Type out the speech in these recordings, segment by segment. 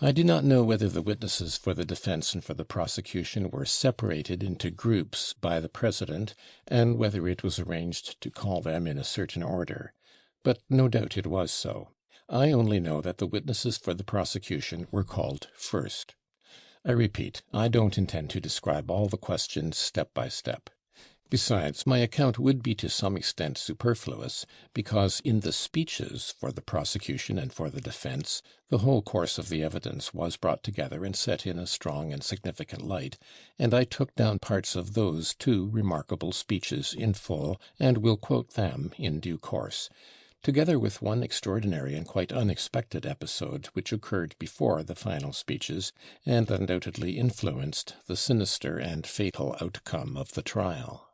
I do not know whether the witnesses for the defense and for the prosecution were separated into groups by the president, and whether it was arranged to call them in a certain order, but no doubt it was so. I only know that the witnesses for the prosecution were called first. I repeat, I don't intend to describe all the questions step by step. Besides, my account would be to some extent superfluous, because in the speeches for the prosecution and for the defense the whole course of the evidence was brought together and set in a strong and significant light, and I took down parts of those two remarkable speeches in full, and will quote them in due course, together with one extraordinary and quite unexpected episode which occurred before the final speeches, and undoubtedly influenced the sinister and fatal outcome of the trial.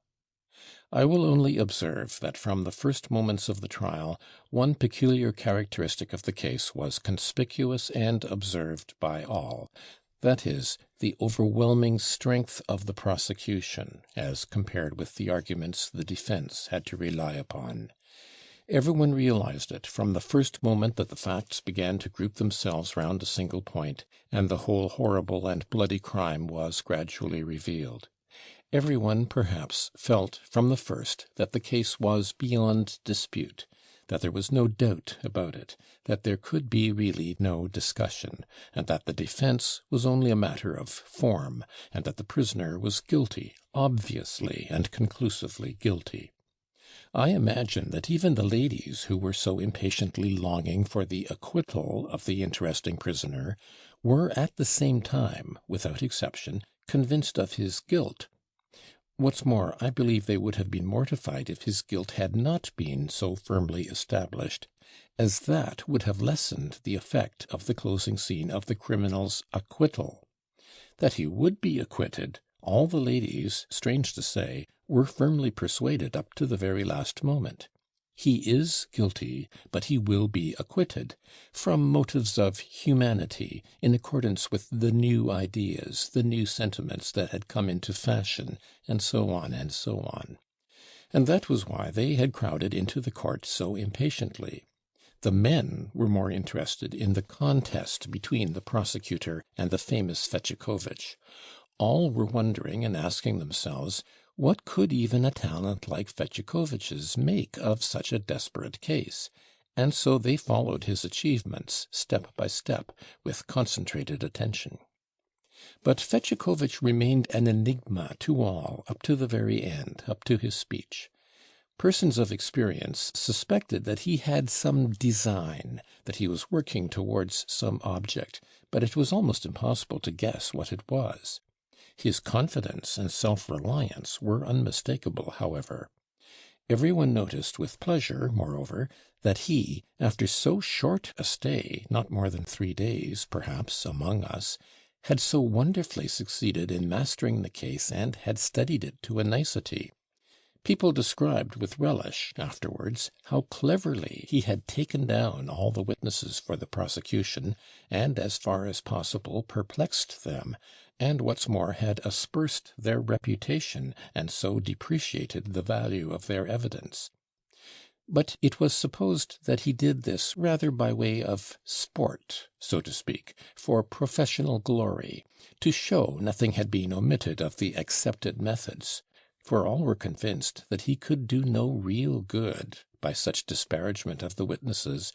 I will only observe that from the first moments of the trial one peculiar characteristic of the case was conspicuous and observed by all, that is, the overwhelming strength of the prosecution as compared with the arguments the defense had to rely upon. Everyone realized it from the first moment that the facts began to group themselves round a single point, and the whole horrible and bloody crime was gradually revealed. Everyone, perhaps, felt from the first that the case was beyond dispute, that there was no doubt about it, that there could be really no discussion, and that the defense was only a matter of form, and that the prisoner was guilty, obviously and conclusively guilty. I imagine that even the ladies who were so impatiently longing for the acquittal of the interesting prisoner were at the same time, without exception, convinced of his guilt. What's more, I believe they would have been mortified if his guilt had not been so firmly established, as that would have lessened the effect of the closing scene of the criminal's acquittal. That he would be acquitted, all the ladies, strange to say, were firmly persuaded up to the very last moment. He is guilty, but he will be acquitted, from motives of humanity, in accordance with the new ideas, the new sentiments that had come into fashion, and so on and so on. And that was why they had crowded into the court so impatiently. The men were more interested in the contest between the prosecutor and the famous Fetyukovitch. All were wondering and asking themselves, what could even a talent like Fetyukovitch's make of such a desperate case? And so they followed his achievements, step by step, with concentrated attention. But Fetyukovitch remained an enigma to all, up to the very end, up to his speech. Persons of experience suspected that he had some design, that he was working towards some object, but it was almost impossible to guess what it was. His confidence and self-reliance were unmistakable, however. Everyone noticed with pleasure, moreover, that he, after so short a stay, not more than 3 days, perhaps, among us, had so wonderfully succeeded in mastering the case and had studied it to a nicety. People described with relish, afterwards, how cleverly he had taken down all the witnesses for the prosecution, and, as far as possible, perplexed them, and, what's more, had aspersed their reputation, and so depreciated the value of their evidence. But it was supposed that he did this rather by way of sport, so to speak, for professional glory, to show nothing had been omitted of the accepted methods, for all were convinced that he could do no real good by such disparagement of the witnesses,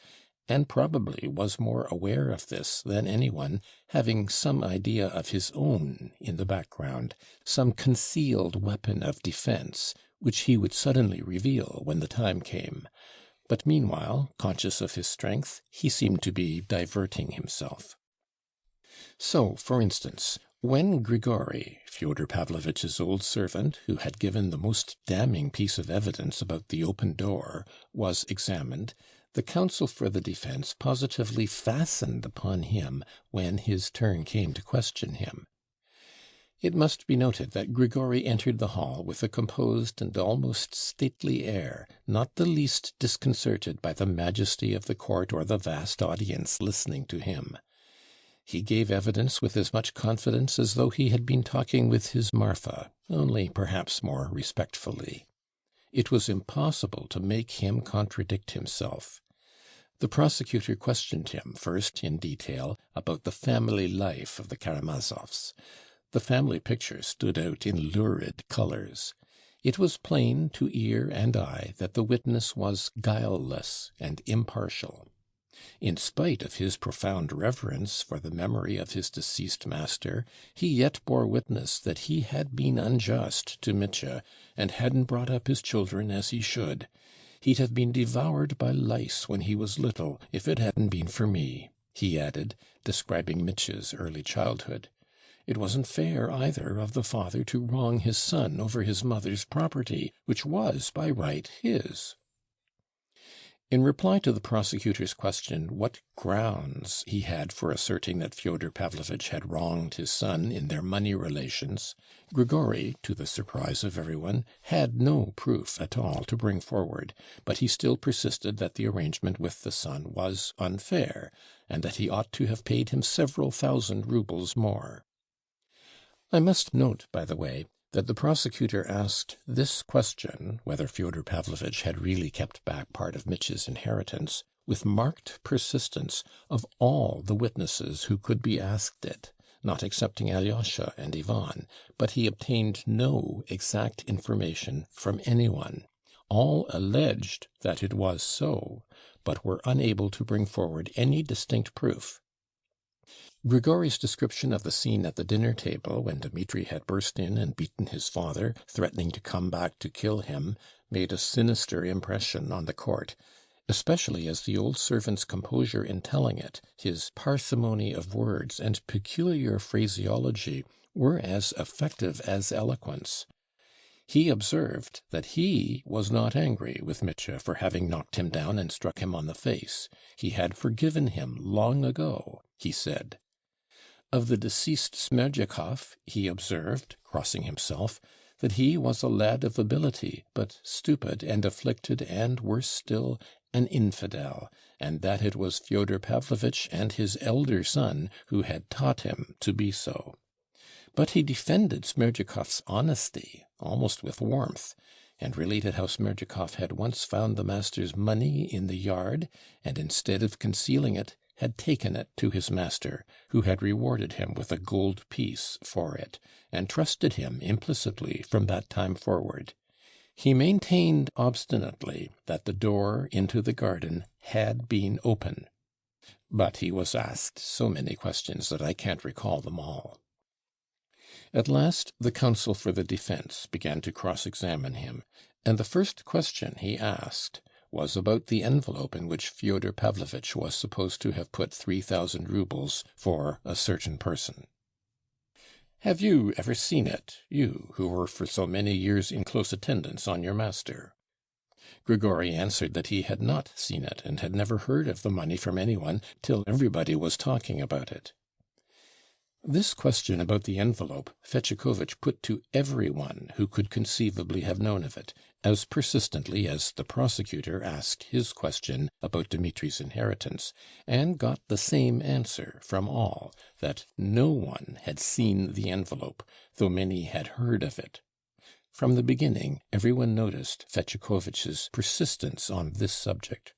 and probably was more aware of this than anyone, having some idea of his own in the background, some concealed weapon of defense, which he would suddenly reveal when the time came. But meanwhile, conscious of his strength, he seemed to be diverting himself. So, for instance, when Grigory, Fyodor Pavlovitch's old servant, who had given the most damning piece of evidence about the open door, was examined, the counsel for the defense positively fastened upon him when his turn came to question him. It must be noted that Grigory entered the hall with a composed and almost stately air, not the least disconcerted by the majesty of the court or the vast audience listening to him. He gave evidence with as much confidence as though he had been talking with his Marfa, only perhaps more respectfully. It was impossible to make him contradict himself. The prosecutor questioned him first in detail about the family life of the Karamazovs. The family picture stood out in lurid colors. It was plain to ear and eye that the witness was guileless and impartial. In spite of his profound reverence for the memory of his deceased master, he yet bore witness that he had been unjust to Mitya, and hadn't brought up his children as he should. He'd have been devoured by lice when he was little, if it hadn't been for me, he added, describing Mitya's early childhood. It wasn't fair, either, of the father to wrong his son over his mother's property, which was, by right, his. In reply to the prosecutor's question what grounds he had for asserting that Fyodor Pavlovitch had wronged his son in their money relations, Grigory, to the surprise of everyone, had no proof at all to bring forward, but he still persisted that the arrangement with the son was unfair, and that he ought to have paid him several thousand roubles more. I must note, by the way, that the prosecutor asked this question, whether Fyodor Pavlovitch had really kept back part of Mitya's inheritance, with marked persistence of all the witnesses who could be asked it, not excepting Alyosha and Ivan, but he obtained no exact information from anyone. All alleged that it was so, but were unable to bring forward any distinct proof. Grigory's description of the scene at the dinner table, when Dmitri had burst in and beaten his father, threatening to come back to kill him, made a sinister impression on the court, especially as the old servant's composure in telling it, his parsimony of words, and peculiar phraseology were as effective as eloquence. He observed that he was not angry with Mitya for having knocked him down and struck him on the face. He had forgiven him long ago, he said. Of the deceased Smerdyakov he observed, crossing himself, that he was a lad of ability, but stupid and afflicted, and, worse still, an infidel, and that it was Fyodor Pavlovitch and his elder son who had taught him to be so. But he defended Smerdyakov's honesty almost with warmth, and related how Smerdyakov had once found the master's money in the yard, and instead of concealing it, had taken it to his master, who had rewarded him with a gold piece for it, and trusted him implicitly from that time forward. He maintained obstinately that the door into the garden had been open. But he was asked so many questions that I can't recall them all. At last the counsel for the defense began to cross-examine him, and the first question he asked was about the envelope in which Fyodor Pavlovitch was supposed to have put 3,000 roubles for a certain person. "Have you ever seen it, you who were for so many years in close attendance on your master?" Grigory answered that he had not seen it, and had never heard of the money from anyone till everybody was talking about it. This question about the envelope Fetyukovitch put to everyone who could conceivably have known of it, as persistently as the prosecutor asked his question about Dmitri's inheritance, and got the same answer from all, that no one had seen the envelope, though many had heard of it. From the beginning, everyone noticed Fetyukovitch's persistence on this subject.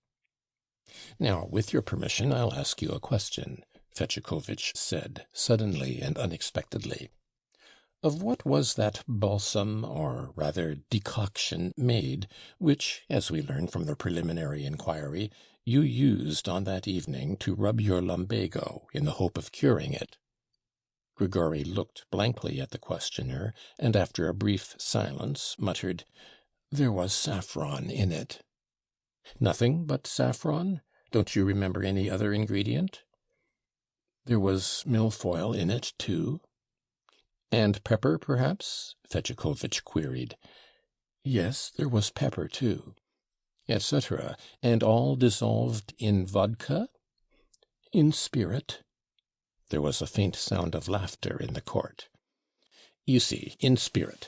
"Now, with your permission, I'll ask you a question," Fetyukovitch said, suddenly and unexpectedly. "Of what was that balsam, or rather decoction, made, which, as we learn from the preliminary inquiry, you used on that evening to rub your lumbago in the hope of curing it?" Grigory looked blankly at the questioner, and after a brief silence muttered, "There was saffron in it." "Nothing but saffron? Don't you remember any other ingredient?" "There was milfoil in it, too." "And pepper, perhaps?" Fetyukovitch queried. "Yes, there was pepper, too." "Etc. And all dissolved in vodka?" "In spirit." There was a faint sound of laughter in the court. "You see, in spirit.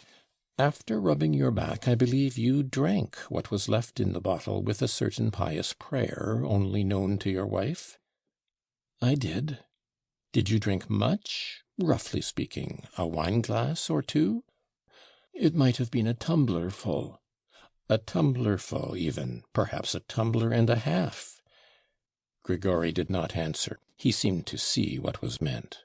After rubbing your back, I believe you drank what was left in the bottle with a certain pious prayer only known to your wife?" "I did." "Did you drink much? Roughly speaking, a wine-glass or two?" "It might have been a tumbler full." "A tumbler full, even, perhaps a tumbler and a half." Grigory did not answer. He seemed to see what was meant.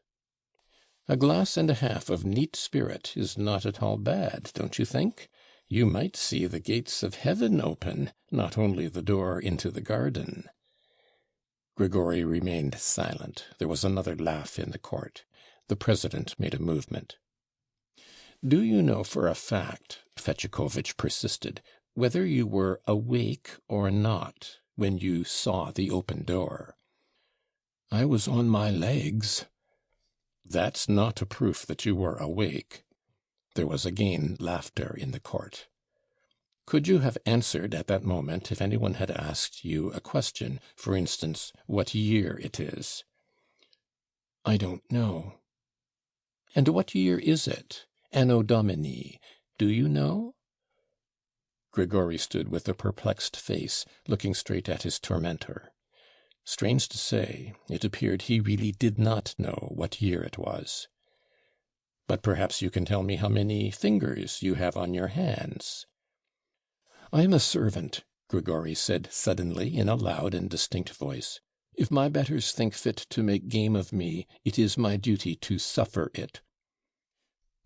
"A glass and a half of neat spirit is not at all bad, don't you think? You might see the gates of heaven open, not only the door into the garden." Grigory remained silent. There was another laugh in the court. The president made a movement. "Do you know for a fact," Fetyukovitch persisted, "whether you were awake or not when you saw the open door?" "I was on my legs." "That's not a proof that you were awake." There was again laughter in the court. "Could you have answered at that moment if anyone had asked you a question, for instance, what year it is?" "I don't know." "And what year is it? Anno Domini. Do you know?" Grigory stood with a perplexed face, looking straight at his tormentor. Strange to say, it appeared he really did not know what year it was. "But perhaps you can tell me how many fingers you have on your hands?" "I am a servant," Grigory said suddenly in a loud and distinct voice. "If my betters think fit to make game of me, it is my duty to suffer it."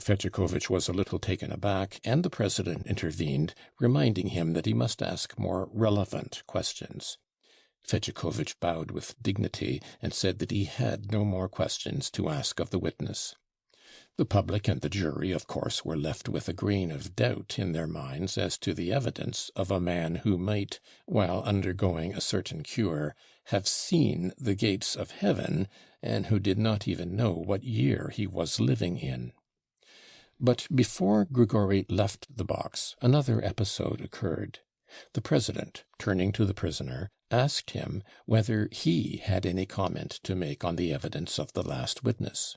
Fetyukovitch was a little taken aback, and the president intervened, reminding him that he must ask more relevant questions. Fetyukovitch bowed with dignity, and said that he had no more questions to ask of the witness. The public and the jury, of course, were left with a grain of doubt in their minds as to the evidence of a man who might, while undergoing a certain cure, have seen the gates of heaven, and who did not even know what year he was living in. But before Grigory left the box, another episode occurred. The president, turning to the prisoner, asked him whether he had any comment to make on the evidence of the last witness.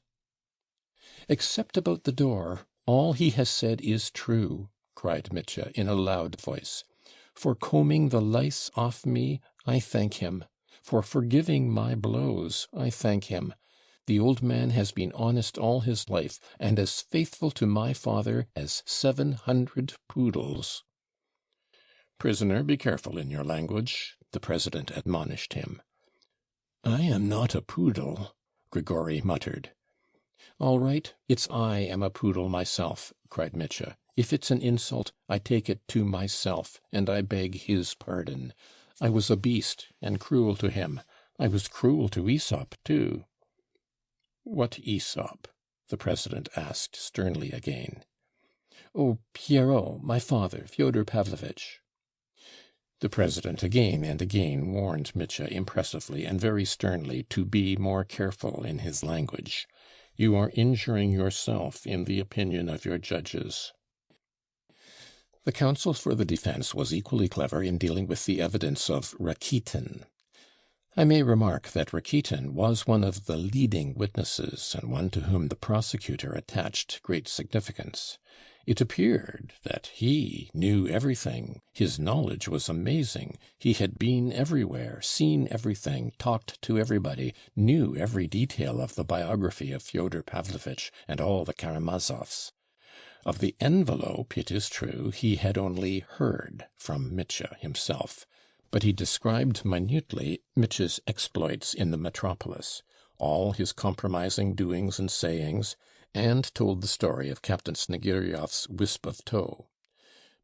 "Except about the door, all he has said is true," cried Mitya in a loud voice. "For combing the lice off me, I thank him. For forgiving my blows, I thank him. The old man has been honest all his life, and as faithful to my father as 700 poodles." "Prisoner, be careful in your language," the president admonished him. "I am not a poodle," Grigory muttered. "All right, it's I am a poodle myself," cried Mitya. "If it's an insult, I take it to myself, and I beg his pardon. I was a beast, and cruel to him. I was cruel to Aesop, too." "What Aesop?" the president asked sternly again. "Oh, Pierrot, my father, Fyodor Pavlovitch." The president again and again warned Mitya impressively and very sternly to be more careful in his language. "You are injuring yourself in the opinion of your judges." The counsel for the defense was equally clever in dealing with the evidence of Rakitin. I may remark that Rakitin was one of the leading witnesses, and one to whom the prosecutor attached great significance. It appeared that he knew everything. His knowledge was amazing. He had been everywhere, seen everything, talked to everybody, knew every detail of the biography of Fyodor Pavlovitch and all the Karamazovs. Of the envelope, it is true, he had only heard from Mitya himself, but he described minutely Mitya's exploits in the metropolis, all his compromising doings and sayings, and told the story of Captain Snegiryov's wisp of tow.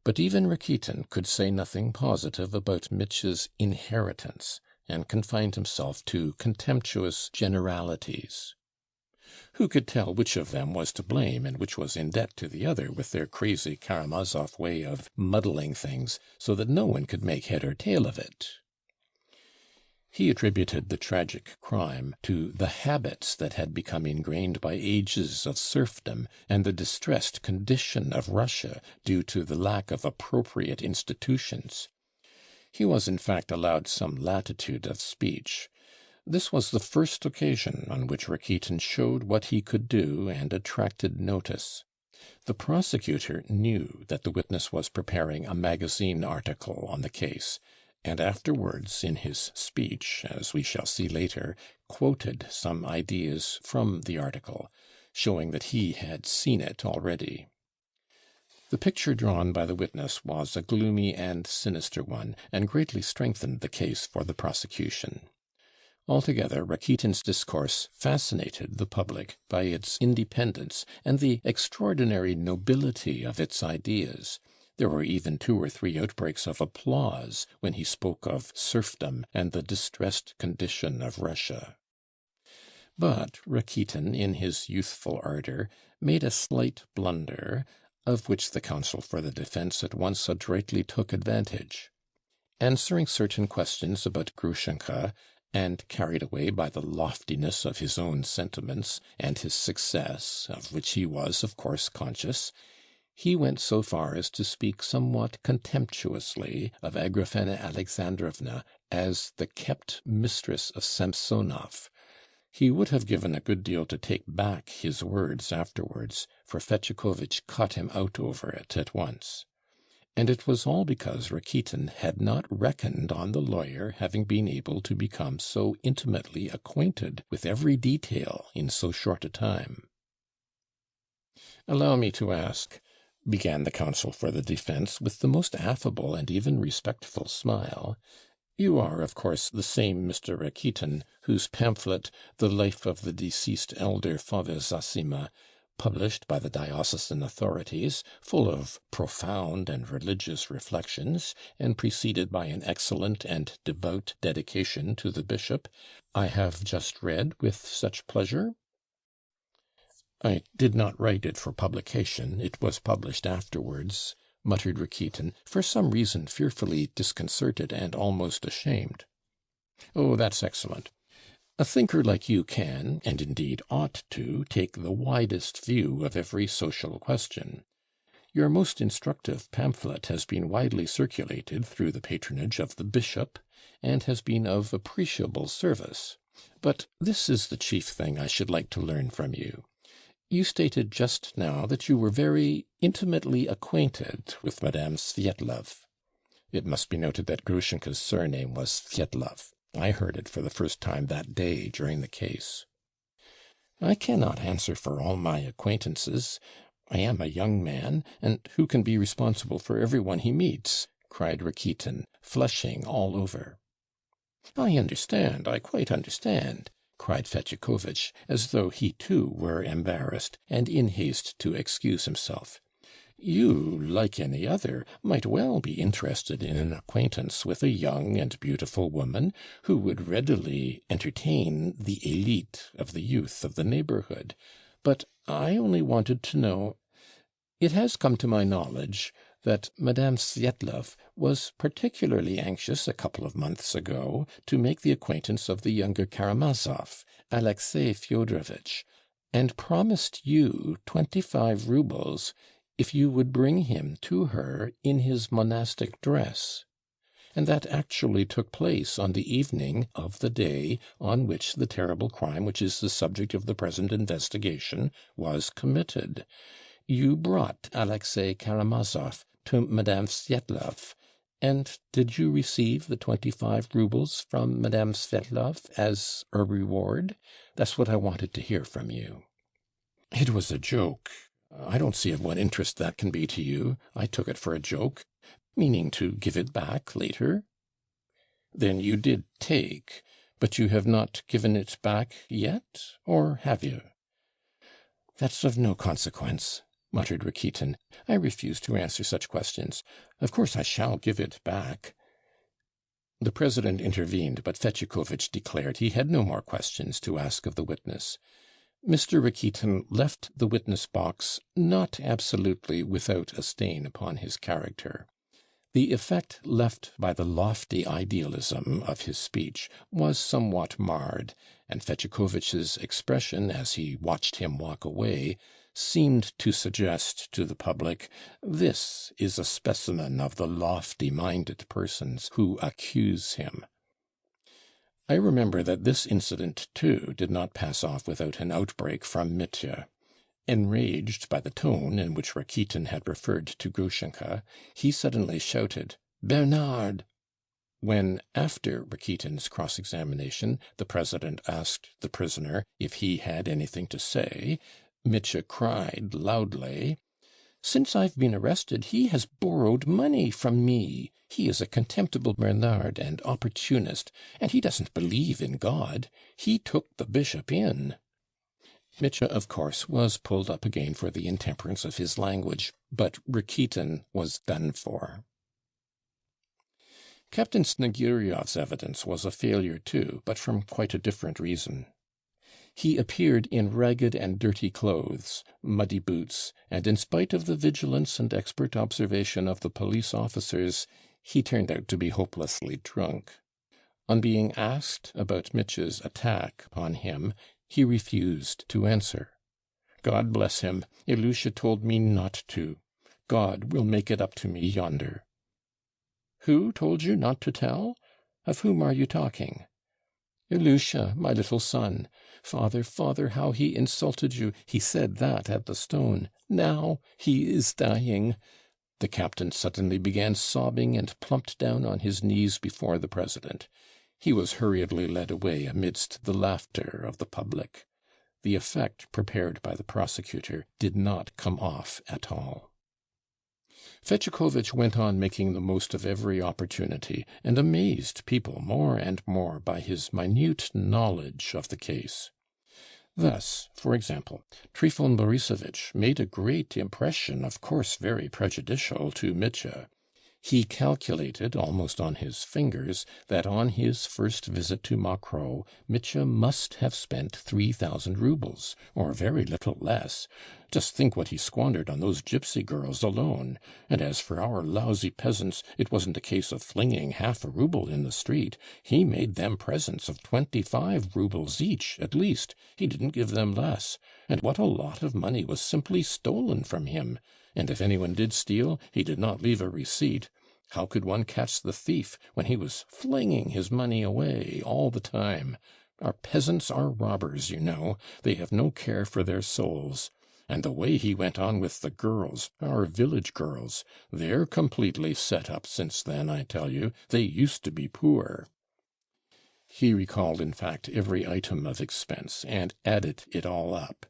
But even Rakitin could say nothing positive about Mitya's inheritance, and confined himself to contemptuous generalities. Who could tell which of them was to blame and which was in debt to the other, with their crazy Karamazov way of muddling things so that no one could make head or tail of it? He attributed the tragic crime to the habits that had become ingrained by ages of serfdom and the distressed condition of Russia due to the lack of appropriate institutions. He was in fact allowed some latitude of speech. This was the first occasion on which Rakitin showed what he could do and attracted notice. The prosecutor knew that the witness was preparing a magazine article on the case, and afterwards, in his speech, as we shall see later, quoted some ideas from the article, showing that he had seen it already. The picture drawn by the witness was a gloomy and sinister one, and greatly strengthened the case for the prosecution. Altogether, Rakitin's discourse fascinated the public by its independence and the extraordinary nobility of its ideas. There were even 2 or 3 outbreaks of applause when he spoke of serfdom and the distressed condition of Russia. But Rakitin, in his youthful ardor, made a slight blunder, of which the counsel for the defense at once adroitly took advantage. Answering certain questions about Grushenka, and carried away by the loftiness of his own sentiments and his success, of which he was, of course, conscious, he went so far as to speak somewhat contemptuously of Agrafena Alexandrovna as the kept mistress of Samsonov. He would have given a good deal to take back his words afterwards, for Fetyukovitch caught him out over it at once. And it was all because Rakitin had not reckoned on the lawyer having been able to become so intimately acquainted with every detail in so short a time. "Allow me to ask," began the counsel for the defense with the most affable and even respectful smile, "you are, of course, the same Mr. Rakitin whose pamphlet, 'The Life of the Deceased Elder Father Zossima,' published by the diocesan authorities, full of profound and religious reflections, and preceded by an excellent and devout dedication to the bishop, I have just read with such pleasure?" "I did not write it for publication. It was published afterwards," muttered Rakitin, for some reason fearfully disconcerted and almost ashamed. "Oh, that's excellent. A thinker like you can, and indeed ought to, take the widest view of every social question. Your most instructive pamphlet has been widely circulated through the patronage of the bishop, and has been of appreciable service. But this is the chief thing I should like to learn from you. You stated just now that you were very intimately acquainted with Madame Svyetlov. It must be noted that Grushenka's surname was Svyetlov. I heard it for the first time that day during the case." "I cannot answer for all my acquaintances. I am a young man, and who can be responsible for every one he meets?" cried Rakitin, flushing all over. "I understand, I quite understand," cried Fetyukovitch, as though he too were embarrassed, and in haste to excuse himself. "You, like any other, might well be interested in an acquaintance with a young and beautiful woman who would readily entertain the élite of the youth of the neighborhood. But I only wanted to know. It has come to my knowledge that Madame Svyetlov was particularly anxious a couple of months ago to make the acquaintance of the younger Karamazov, Alexey Fyodorovitch, and promised you 25 roubles if you would bring him to her in his monastic dress. And that actually took place on the evening of the day on which the terrible crime which is the subject of the present investigation was committed. You brought Alexey Karamazov to Madame Svyetlov, and did you receive the 25 roubles from Madame Svyetlov as a reward? That's what I wanted to hear from you." "It was a joke. I don't see of what interest that can be to you. I took it for a joke, meaning to give it back later." "Then you did take, but you have not given it back yet, or have you?" "That's of no consequence," muttered Rakitin. "I refuse to answer such questions. Of course I shall give it back." The president intervened, but Fetyukovitch declared he had no more questions to ask of the witness. Mr. Rakitin left the witness box not absolutely without a stain upon his character. The effect left by the lofty idealism of his speech was somewhat marred, and Fetyukovitch's expression, as he watched him walk away, seemed to suggest to the public, "This is a specimen of the lofty-minded persons who accuse him." I remember that this incident, too, did not pass off without an outbreak from Mitya. Enraged by the tone in which Rakitin had referred to Grushenka, he suddenly shouted, "Bernard!" When, after Rakitin's cross-examination, the president asked the prisoner if he had anything to say, Mitya cried loudly, Since I've been arrested, he has borrowed money from me. He is a contemptible Bernard and opportunist, and he doesn't believe in God. He took the bishop in." Mitya, of course, was pulled up again for the intemperance of his language, but Rakitin was done for. Captain Snegiryov's evidence was a failure too, but from quite a different reason. He appeared in ragged and dirty clothes, muddy boots, and in spite of the vigilance and expert observation of the police officers, he turned out to be hopelessly drunk. On being asked about Mitya's attack on him, he refused to answer. "God bless him, Ilusha told me not to. God will make it up to me yonder." "Who told you not to tell? Of whom are you talking?" "Ilusha, my little son. Father, father, how he insulted you. He said that at the stone. Now he is dying." The captain suddenly began sobbing and plumped down on his knees before the president. He was hurriedly led away amidst the laughter of the public. The effect prepared by the prosecutor did not come off at all. Fetyukovitch went on making the most of every opportunity, and amazed people more and more by his minute knowledge of the case. Thus, for example, Trifon Borisovitch made a great impression, of course very prejudicial to Mitya. He calculated, almost on his fingers, that on his first visit to Mokroe, Mitya must have spent 3,000 roubles, or very little less. Just think what he squandered on those gypsy girls alone. And as for our lousy peasants, it wasn't a case of flinging half a rouble in the street. He made them presents of 25 roubles each, at least. He didn't give them less. And what a lot of money was simply stolen from him. And if anyone did steal, he did not leave a receipt. How could one catch the thief when he was flinging his money away all the time? Our peasants are robbers, you know. They have no care for their souls. And the way he went on with the girls, our village girls, they're completely set up since then, I tell you. They used to be poor." He recalled, in fact, every item of expense, and added it all up.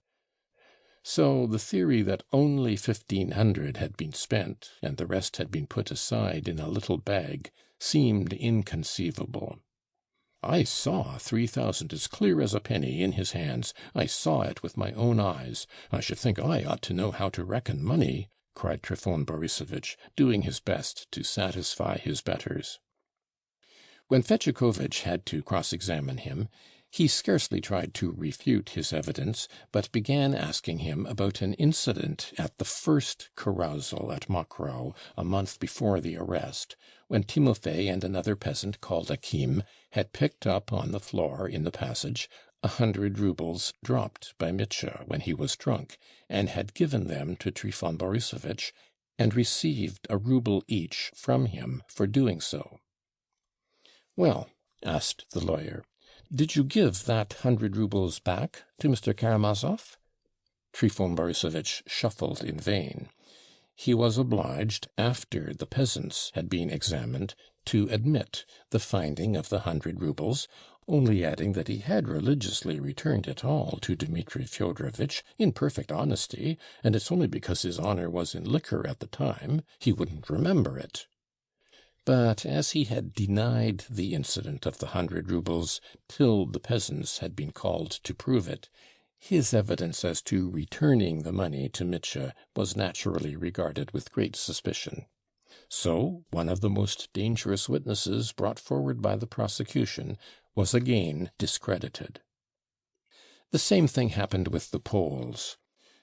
So the theory that only 1,500 had been spent, and the rest had been put aside in a little bag, seemed inconceivable. "I saw 3,000 as clear as a penny in his hands. I saw it with my own eyes. I should think I ought to know how to reckon money," cried Trifon Borisovitch, doing his best to satisfy his betters. When Fetyukovitch had to cross-examine him, he scarcely tried to refute his evidence, but began asking him about an incident at the first carousal at Mokroe, a month before the arrest, when Timofey and another peasant called Akim had picked up on the floor in the passage 100 roubles dropped by Mitya when he was drunk, and had given them to Trifon Borisovitch, and received a rouble each from him for doing so. "Well," asked the lawyer, "did you give that 100 roubles back to Mr. Karamazov?" Trifon Borisovitch shuffled in vain. He was obliged, after the peasants had been examined, to admit the finding of the 100 roubles, only adding that he had religiously returned it all to Dmitri Fyodorovitch in perfect honesty, and it's only because his honor was in liquor at the time, he wouldn't remember it. But as he had denied the incident of the 100 roubles till the peasants had been called to prove it, his evidence as to returning the money to Mitya was naturally regarded with great suspicion. So one of the most dangerous witnesses brought forward by the prosecution was again discredited. The same thing happened with the Poles.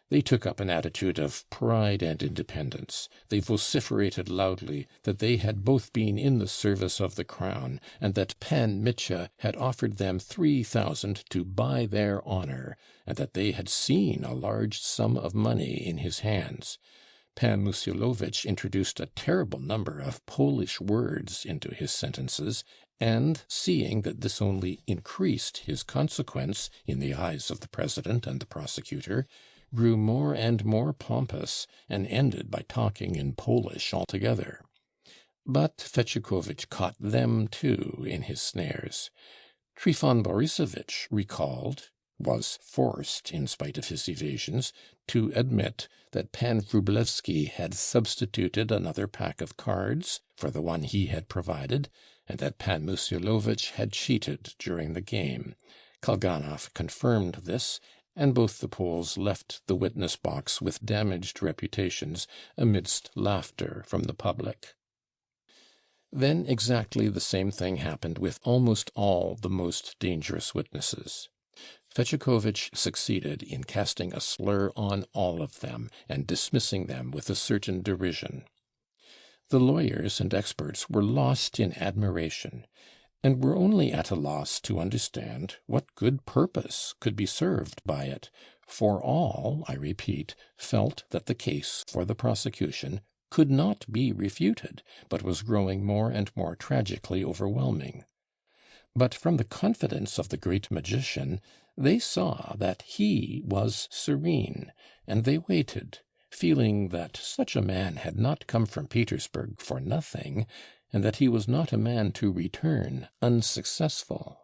They took up an attitude of pride and independence. They vociferated loudly that they had both been in the service of the crown, and that Pan Mitya had offered them 3,000 to buy their honor, and that they had seen a large sum of money in his hands. Pan Musielowicz introduced a terrible number of Polish words into his sentences, and seeing that this only increased his consequence in the eyes of the president and the prosecutor, grew more and more pompous, and ended by talking in Polish altogether. But Fetyukovitch caught them too in his snares. Trifon Borisovitch recalled, was forced, in spite of his evasions, to admit that Pan Wróblewski had substituted another pack of cards for the one he had provided, and that Pan Musielowicz had cheated during the game. Kalganov confirmed this, and both the Poles left the witness box with damaged reputations amidst laughter from the public. Then exactly the same thing happened with almost all the most dangerous witnesses. Fetyukovich succeeded in casting a slur on all of them and dismissing them with a certain derision. The lawyers and experts were lost in admiration, and were only at a loss to understand what good purpose could be served by it, for all, I repeat, felt that the case for the prosecution could not be refuted, but was growing more and more tragically overwhelming. But from the confidence of the great magician, they saw that he was serene, and they waited, feeling that such a man had not come from Petersburg for nothing, and that he was not a man to return unsuccessful.